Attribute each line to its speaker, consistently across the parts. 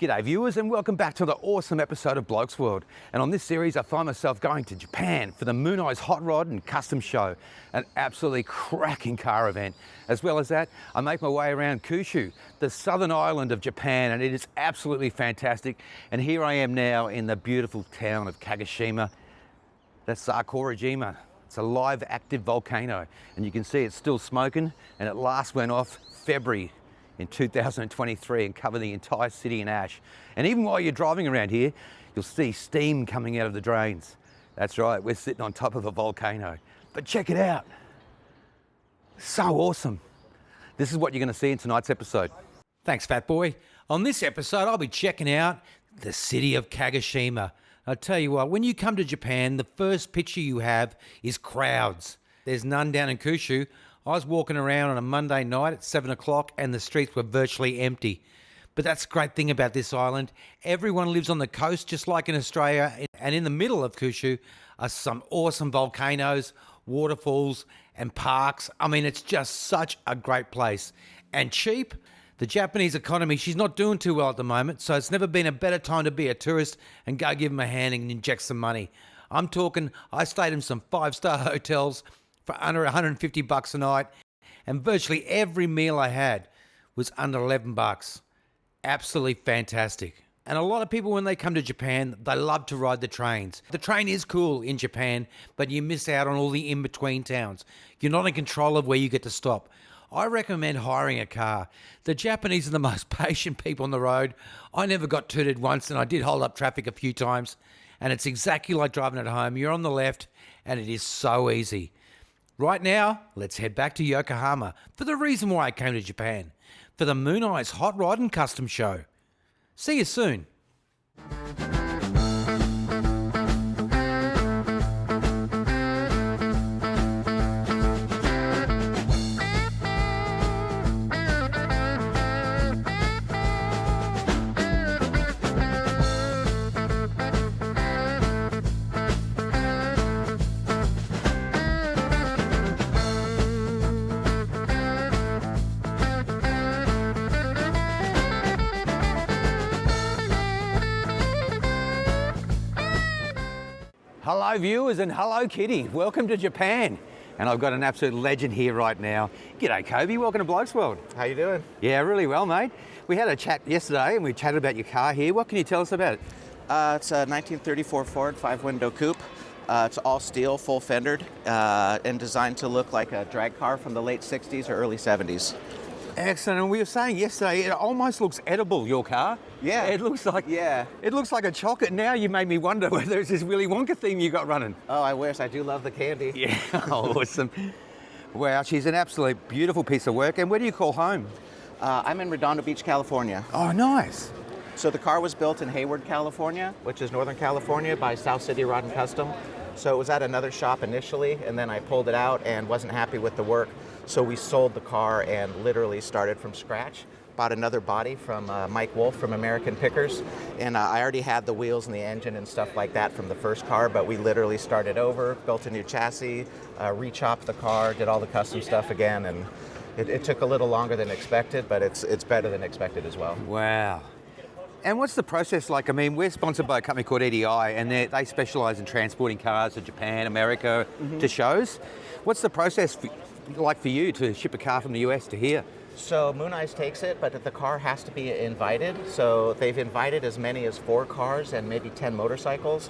Speaker 1: G'day viewers and welcome back to the awesome episode of Blokes World. And on this series I find myself going to Japan for the Mooneyes Hot Rod and Custom Show, an absolutely cracking car event. As well as that, I make my way around Kyushu, the southern island of Japan, and it is absolutely fantastic. And here I am now in the beautiful town of Kagoshima. That's Kagoshima. It's a live active volcano and you can see it's still smoking, and it last went off February in 2023 and cover the entire city in ash. And even while you're driving around here, you'll see steam coming out of the drains. That's right, we're sitting on top of a volcano. But check it out. So awesome. This is what you're going to see in tonight's episode. Thanks, Fat Boy. On this episode, I'll be checking out the city of Kagoshima. I'll tell you what, when you come to Japan, the first picture you have is crowds. There's none down in Kyushu. I was walking around on a Monday night at 7 o'clock and the streets were virtually empty. But that's the great thing about this island. Everyone lives on the coast just like in Australia, and in the middle of Kyushu are some awesome volcanoes, waterfalls and parks. I mean, it's just such a great place. And cheap. The Japanese economy, she's not doing too well at the moment, so it's never been a better time to be a tourist and go give them a hand and inject some money. I'm talking, I stayed in some 5-star hotels for under $150 a night, and virtually every meal I had was under $11. Absolutely fantastic. And a lot of people, when they come to Japan, they love to ride the trains. The train is cool in Japan, but you miss out on all the in-between towns. You're not in control of where you get to stop. I recommend hiring a car. The Japanese are the most patient people on the road. I never got tooted once, and I did hold up traffic a few times. And it's exactly like driving at home. You're on the left, and it is so easy. Right now, let's head back to Yokohama for the reason why I came to Japan, for the Mooneyes Hot Rod and Custom Show. See you soon. Hello viewers and hello Kitty, welcome to Japan. And I've got an absolute legend here right now. G'day Kobe, welcome to Blokes World.
Speaker 2: How you doing?
Speaker 1: Yeah, really well mate. We had a chat yesterday and we chatted about your car here. What can you tell us about it?
Speaker 2: It's a 1934 Ford 5-window coupe. It's all steel, full fendered, and designed to look like a drag car from the late 60s or early 70s.
Speaker 1: Excellent, and we were saying yesterday, it almost looks edible, your car.
Speaker 2: Yeah.
Speaker 1: It looks like It looks like a chocolate. Now you made me wonder whether it's this Willy Wonka theme you got running.
Speaker 2: Oh, I wish. I do love the candy.
Speaker 1: Yeah, awesome. Wow, she's an absolute beautiful piece of work. And where do you call home?
Speaker 2: I'm in Redondo Beach, California.
Speaker 1: Oh, nice.
Speaker 2: So the car was built in Hayward, California, which is Northern California, by South City Rod and Custom. So it was at another shop initially, and then I pulled it out and wasn't happy with the work. So we sold the car and literally started from scratch. Bought another body from Mike Wolf from American Pickers. And I already had the wheels and the engine and stuff like that from the first car, but we literally started over, built a new chassis, re-chopped the car, did all the custom stuff again. And it took a little longer than expected, but it's better than expected as well.
Speaker 1: Wow. And what's the process like? I mean, we're sponsored by a company called EDI, and they specialise in transporting cars to Japan, America, to shows. What's the process like for you to ship a car from the US to here?
Speaker 2: So Mooneyes takes it, but the car has to be invited. So they've invited as many as 4 cars and maybe 10 motorcycles.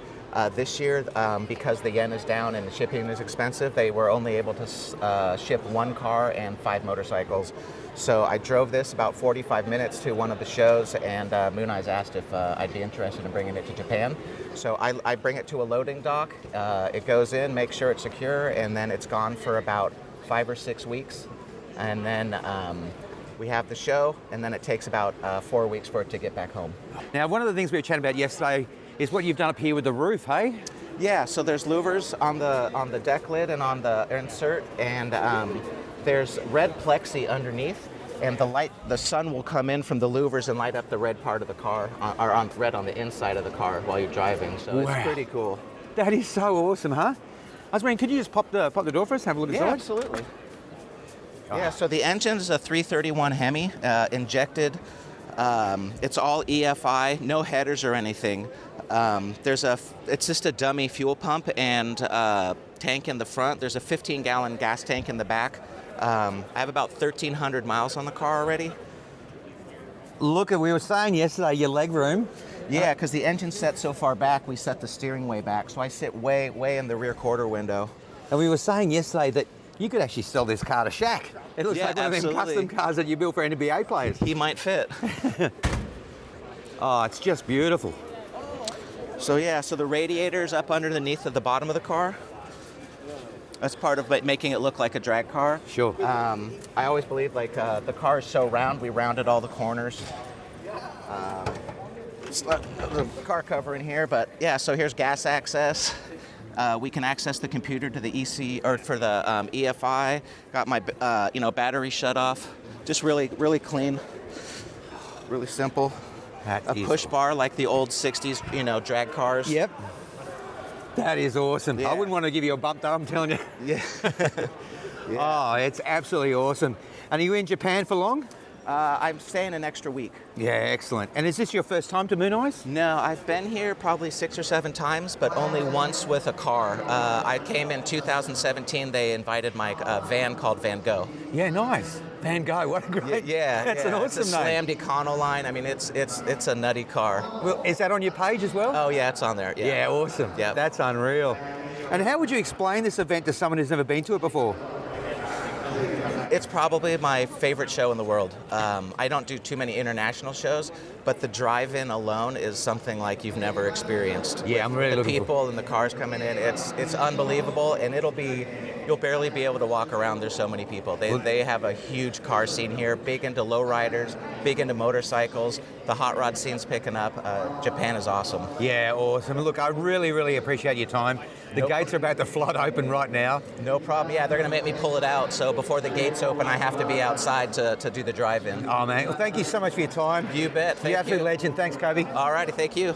Speaker 2: This year, because the yen is down and the shipping is expensive, they were only able to ship 1 car and 5 motorcycles. So I drove this about 45 minutes to one of the shows, and Mooneyes asked if I'd be interested in bringing it to Japan. So I bring it to a loading dock. It goes in, make sure it's secure, and then it's gone for about 5 or 6 weeks. And then we have the show, and then it takes about 4 weeks for it to get back home.
Speaker 1: Now, one of the things we were chatting about yesterday is what you've done up here with the roof, hey?
Speaker 2: Yeah, so there's louvers on the deck lid and on the insert, and there's red plexi underneath, and the sun will come in from the louvers and light up the red part of the car, or on red on the inside of the car while you're driving. So
Speaker 1: Wow.
Speaker 2: It's pretty cool.
Speaker 1: That is so awesome, huh? I was wondering, could you just pop the door for us and have a look
Speaker 2: Yeah,
Speaker 1: inside?
Speaker 2: absolutely. Yeah, so the engine is a 331 Hemi, injected It's all EFI, no headers or anything. It's just a dummy fuel pump and tank in the front. There's a 15-gallon gas tank in the back. I have about 1,300 miles on the car already.
Speaker 1: Look, we were saying yesterday, your leg room.
Speaker 2: Yeah, because the engine's set so far back, we set the steering way back. So I sit way in the rear quarter window.
Speaker 1: And we were saying yesterday that you could actually sell this car to Shaq. It looks like one of them custom cars that you built for NBA players.
Speaker 2: He might fit.
Speaker 1: Oh, it's just beautiful.
Speaker 2: So yeah, so the radiator's up underneath at the bottom of the car. That's part of making it look like a drag car.
Speaker 1: Sure.
Speaker 2: I always believe the car is so round, we rounded all the corners. The car cover in here, but yeah, so here's gas access. We can access the computer to the EC or for the EFI. Got my battery shut off. Just really clean, really simple. A push bar like the old '60s drag cars.
Speaker 1: Yep. That is awesome.
Speaker 2: Yeah.
Speaker 1: I wouldn't want to give you a bump though, I'm telling you.
Speaker 2: Yeah. Yeah.
Speaker 1: Oh, it's absolutely awesome. And are you in Japan for long?
Speaker 2: I'm staying an extra week.
Speaker 1: Yeah, excellent. And is this your first time to Mooneyes?
Speaker 2: No, I've been here probably 6 or 7 times, but only once with a car. I came in 2017. They invited my van called Van Gogh.
Speaker 1: Yeah, nice. Van Gogh, what a great...
Speaker 2: Yeah,
Speaker 1: that's an awesome
Speaker 2: it's a
Speaker 1: name.
Speaker 2: slammed Econoline. I mean, it's a nutty car.
Speaker 1: Well, is that on your page as well?
Speaker 2: Oh yeah, it's on there.
Speaker 1: Yeah, awesome.
Speaker 2: Yeah,
Speaker 1: that's unreal. And how would you explain this event to someone who's never been to it before?
Speaker 2: It's probably my favorite show in the world. I don't do too many international shows, but the drive-in alone is something like you've never experienced.
Speaker 1: Yeah, I'm really looking
Speaker 2: the people and the cars coming in. It's unbelievable, and you'll barely be able to walk around. There's so many people. They have a huge car scene here, big into lowriders, big into motorcycles. The hot rod scene's picking up. Japan is awesome.
Speaker 1: Yeah, awesome. Look, I really appreciate your time. The gates are about to flood open right now.
Speaker 2: No problem. Yeah, they're going to make me pull it out. So before the gates open, I have to be outside to do the drive-in.
Speaker 1: Oh, man. Well, thank you so much for your time.
Speaker 2: You bet. Thank you.
Speaker 1: You're absolute legend. Thanks, Kobe.
Speaker 2: All righty. Thank you.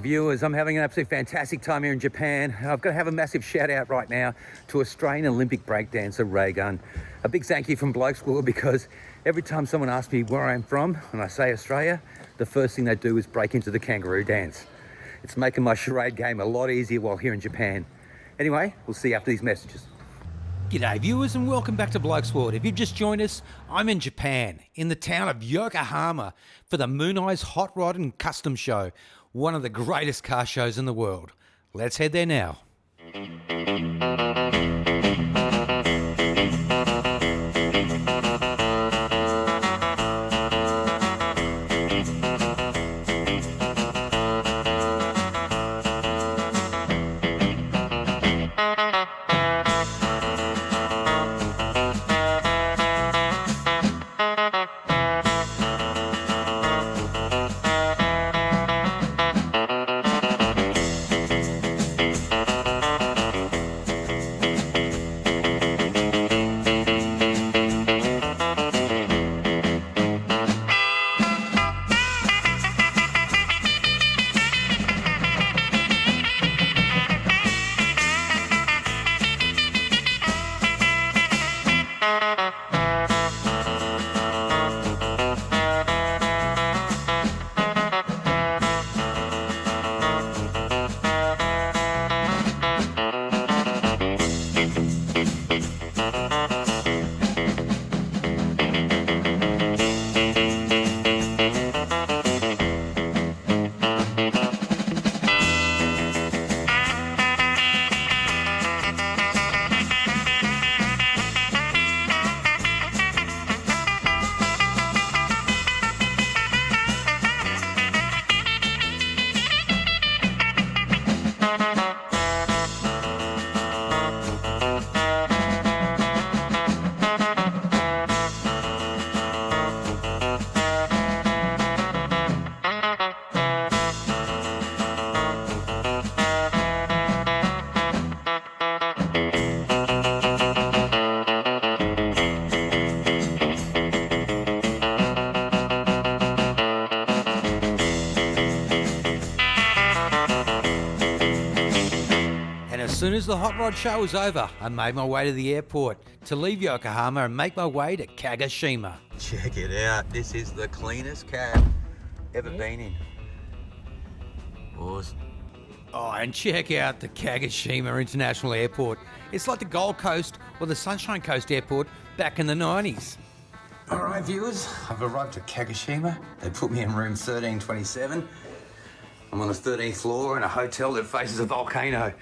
Speaker 1: Viewers, I'm having an absolutely fantastic time here in Japan. I've got to have a massive shout out right now to Australian Olympic breakdancer Ray Gunn. A big thank you from BLOKESWORLD, because every time someone asks me where I'm from and I say Australia, the first thing they do is break into the kangaroo dance. It's making my charade game a lot easier while here in Japan. Anyway, we'll see you after these messages. G'day viewers and welcome back to BLOKESWORLD. If you've just joined us, I'm in Japan, in the town of Yokohama, for the Mooneyes Hot Rod and Custom Show, one of the greatest car shows in the world. Let's head there now. As soon as the Hot Rod show was over, I made my way to the airport to leave Yokohama and make my way to Kagoshima. Check it out. This is the cleanest cab ever been in. Awesome. Oh, and check out the Kagoshima International Airport. It's like the Gold Coast or the Sunshine Coast Airport back in the 90s. All right, viewers, I've arrived at Kagoshima. They put me in room 1327. I'm on the 13th floor in a hotel that faces a volcano.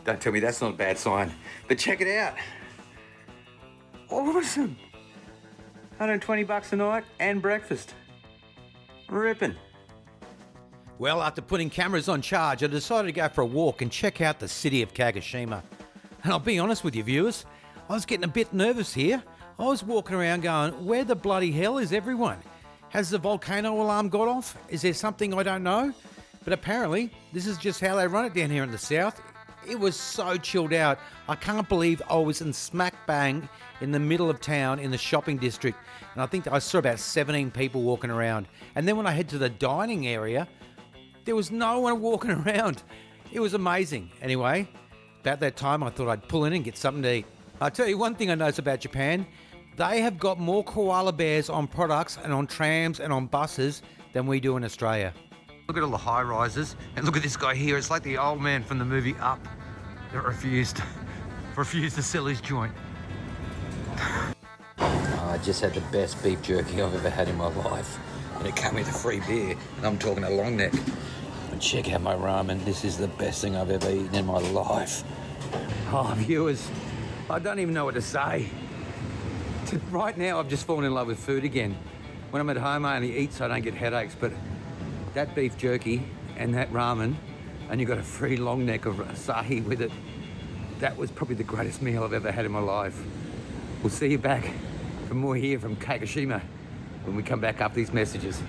Speaker 1: Don't tell me that's not a bad sign. But check it out. Awesome. 120 bucks a night and breakfast. Ripping. Well, after putting cameras on charge, I decided to go for a walk and check out the city of Kagoshima. And I'll be honest with you, viewers, I was getting a bit nervous here. I was walking around going, where the bloody hell is everyone? Has the volcano alarm got off? Is there something I don't know? But apparently, this is just how they run it down here in the south. It was so chilled out. I can't believe I was in smack bang in the middle of town in the shopping district. And I think I saw about 17 people walking around. And then when I head to the dining area, there was no one walking around. It was amazing. Anyway, about that time I thought I'd pull in and get something to eat. I'll tell you one thing I noticed about Japan. They have got more koala bears on products and on trams and on buses than we do in Australia. Look at all the high rises, and look at this guy here. It's like the old man from the movie Up that refused to sell his joint. I just had the best beef jerky I've ever had in my life, and it came with a free beer, and I'm talking a long neck. And check out my ramen. This is the best thing I've ever eaten in my life. Oh, viewers, I don't even know what to say. Right now, I've just fallen in love with food again. When I'm at home, I only eat so I don't get headaches, but that beef jerky and that ramen, and you got a free long neck of asahi with it, that was probably the greatest meal I've ever had in my life. We'll see you back for more here from Kagoshima when we come back up these messages.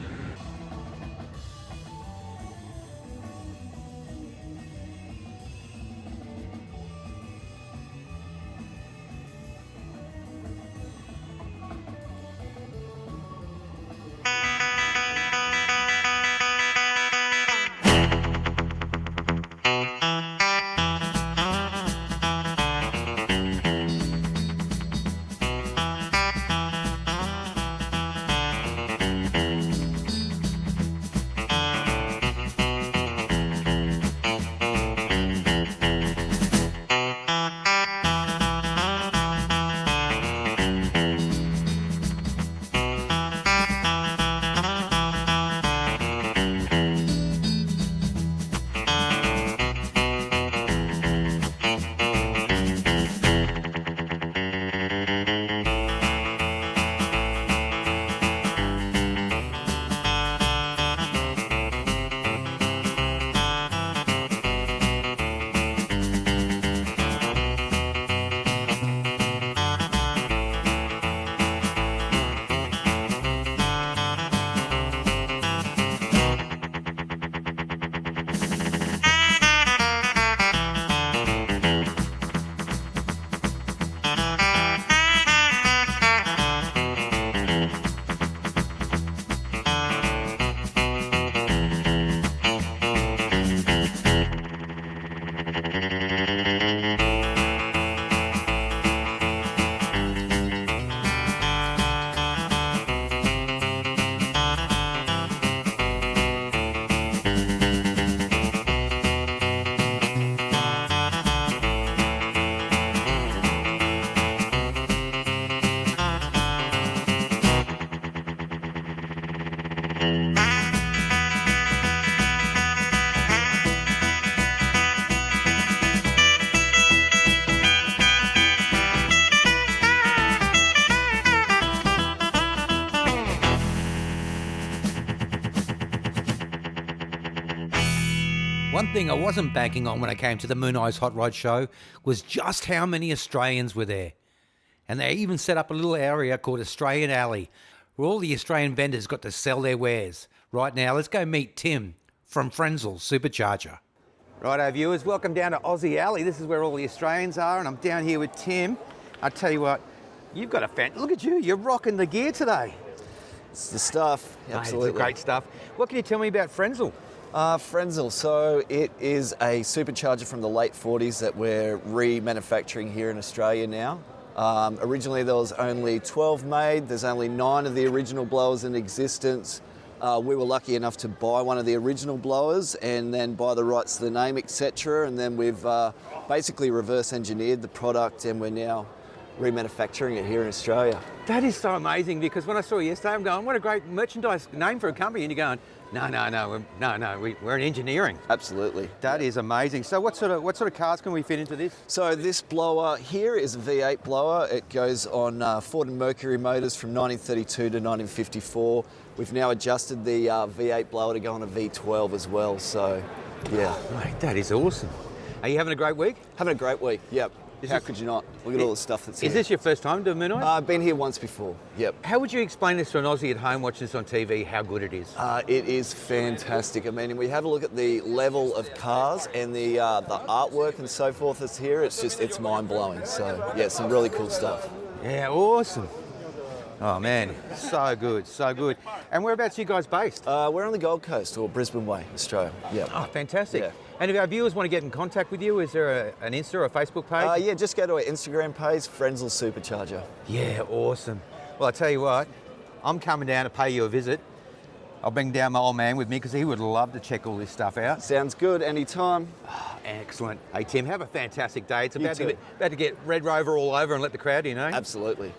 Speaker 1: One thing I wasn't banking on when I came to the Mooneyes Hot Rod Show was just how many Australians were there. And they even set up a little area called Australian Alley, where all the Australian vendors got to sell their wares. Right now, let's go meet Tim from Frenzell Supercharger. Righto, viewers, welcome down to Aussie Alley. This is where all the Australians are, and I'm down here with Tim. I tell you what, you've got a look at you, you're rocking the gear today.
Speaker 3: It's the stuff, absolutely.
Speaker 1: It's great stuff. What can you tell me about Frenzell?
Speaker 3: Frenzell, so it is a supercharger from the late 40s that we're remanufacturing here in Australia now. Originally there was only 12 made. There's only 9 of the original blowers in existence. We were lucky enough to buy one of the original blowers and then buy the rights to the name, etc. And then we've basically reverse engineered the product and we're now remanufacturing it here in Australia.
Speaker 1: That is so amazing, because when I saw it yesterday, I'm going, what a great merchandise name for a company. And you're going, no, we're in engineering.
Speaker 3: Absolutely.
Speaker 1: That is amazing. So what sort of cars can we fit into this?
Speaker 3: So this blower here is a V8 blower. It goes on Ford and Mercury motors from 1932 to 1954. We've now adjusted the V8 blower to go on a V12 as well. So, yeah.
Speaker 1: Oh, mate, that is awesome. Are you having a great week?
Speaker 3: Having a great week, yep. How could you not? Look at all the stuff that's here.
Speaker 1: Is this your first time to Mooneyes?
Speaker 3: I've been here once before, yep.
Speaker 1: How would you explain this to an Aussie at home watching this on TV, how good it is?
Speaker 3: It is fantastic. I mean, we have a look at the level of cars and the artwork and so forth that's here. It's mind-blowing. So, yeah, some really cool stuff.
Speaker 1: Yeah, awesome. Oh, man, so good, so good. And whereabouts are you guys based?
Speaker 3: We're on the Gold Coast, or Brisbane Way, Australia. Yeah.
Speaker 1: Oh, fantastic.
Speaker 3: Yeah.
Speaker 1: And if our viewers want to get in contact with you, is there an Insta or a Facebook page?
Speaker 3: Yeah, just go to our Instagram page, Frenzl Supercharger.
Speaker 1: Yeah, awesome. Well, I tell you what, I'm coming down to pay you a visit. I'll bring down my old man with me because he would love to check all this stuff out.
Speaker 3: Sounds good, anytime.
Speaker 1: Oh, excellent. Hey, Tim, have a fantastic day. It's
Speaker 3: You
Speaker 1: about
Speaker 3: too.
Speaker 1: to get Red Rover all over and let the crowd in, eh?
Speaker 3: Absolutely.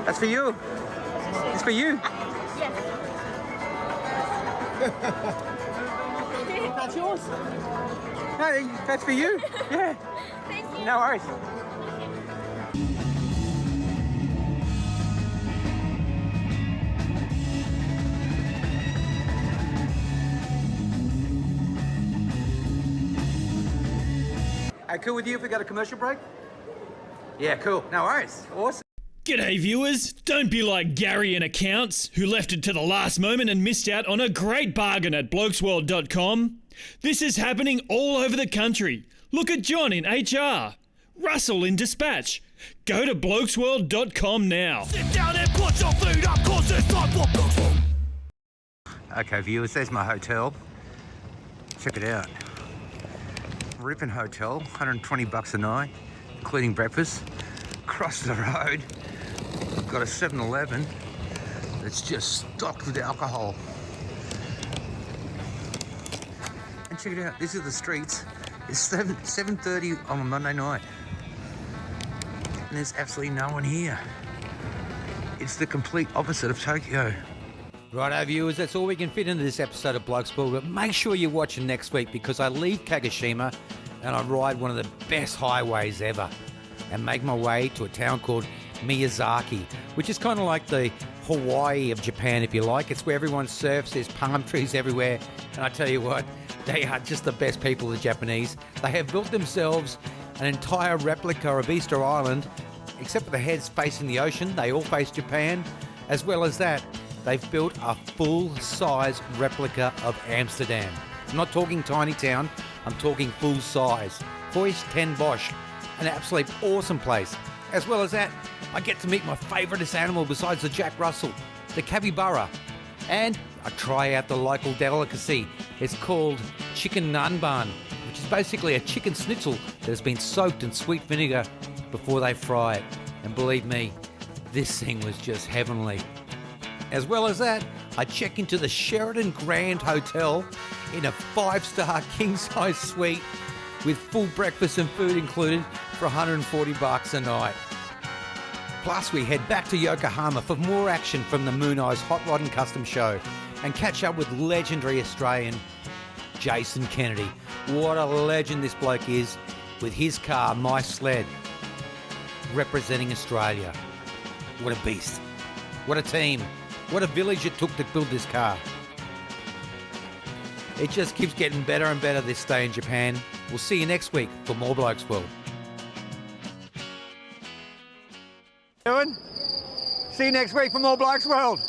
Speaker 1: That's for you. It's for you.
Speaker 4: Yes.
Speaker 1: That's yours. Hey, that's for you. Yeah.
Speaker 4: Thank you.
Speaker 1: No worries. Hey, cool with you if we got a commercial break? Yeah, cool. No worries. Awesome.
Speaker 5: G'day viewers, don't be like Gary in accounts who left it to the last moment and missed out on a great bargain at BLOKESWORLD.com. This is happening all over the country. Look at John in HR, Russell in dispatch. Go to BLOKESWORLD.com now.
Speaker 6: Sit down and put your feet up, cause it's time for BLOKESWORLD.
Speaker 1: Okay, viewers, there's my hotel. Check it out. Ripping hotel, 120 bucks a night, including breakfast. Across the road, I've got a 7-Eleven that's just stocked with alcohol. And check it out, these are the streets. It's 7:30 on a Monday night. And there's absolutely no one here. It's the complete opposite of Tokyo. Righto, viewers, that's all we can fit into this episode of BLOKESWORLD, but make sure you're watching next week because I leave Kagoshima and I ride one of the best highways ever and make my way to a town called MIYAZAKI, which is kind of like the Hawaii of Japan, if you like. It's where everyone surfs, there's palm trees everywhere, and I tell you what, they are just the best people, the Japanese. They have built themselves an entire replica of Easter Island, except for the heads facing the ocean. They all face Japan. As well as that, they've built a full-size replica of Amsterdam. I'm not talking tiny town, I'm talking full-size. Huis ten Bosch. An absolutely awesome place. As well as that, I get to meet my favouriteest animal besides the Jack Russell, the capybara. And I try out the local delicacy. It's called chicken nanban, which is basically a chicken schnitzel that has been soaked in sweet vinegar before they fry it. And believe me, this thing was just heavenly. As well as that, I check into the Sheraton Grand Hotel in a 5-star king-size suite with full breakfast and food included for 140 bucks a night. Plus, we head back to Yokohama for more action from the Mooneyes Hot Rod and Custom Show and catch up with legendary Australian Jason Kennedy. What a legend this bloke is with his car, My Sled, representing Australia. What a beast. What a team. What a village it took to build this car. It just keeps getting better and better this stay in Japan. We'll see you next week for more BLOKESWORLD. See you next week for more BLOKESWORLD.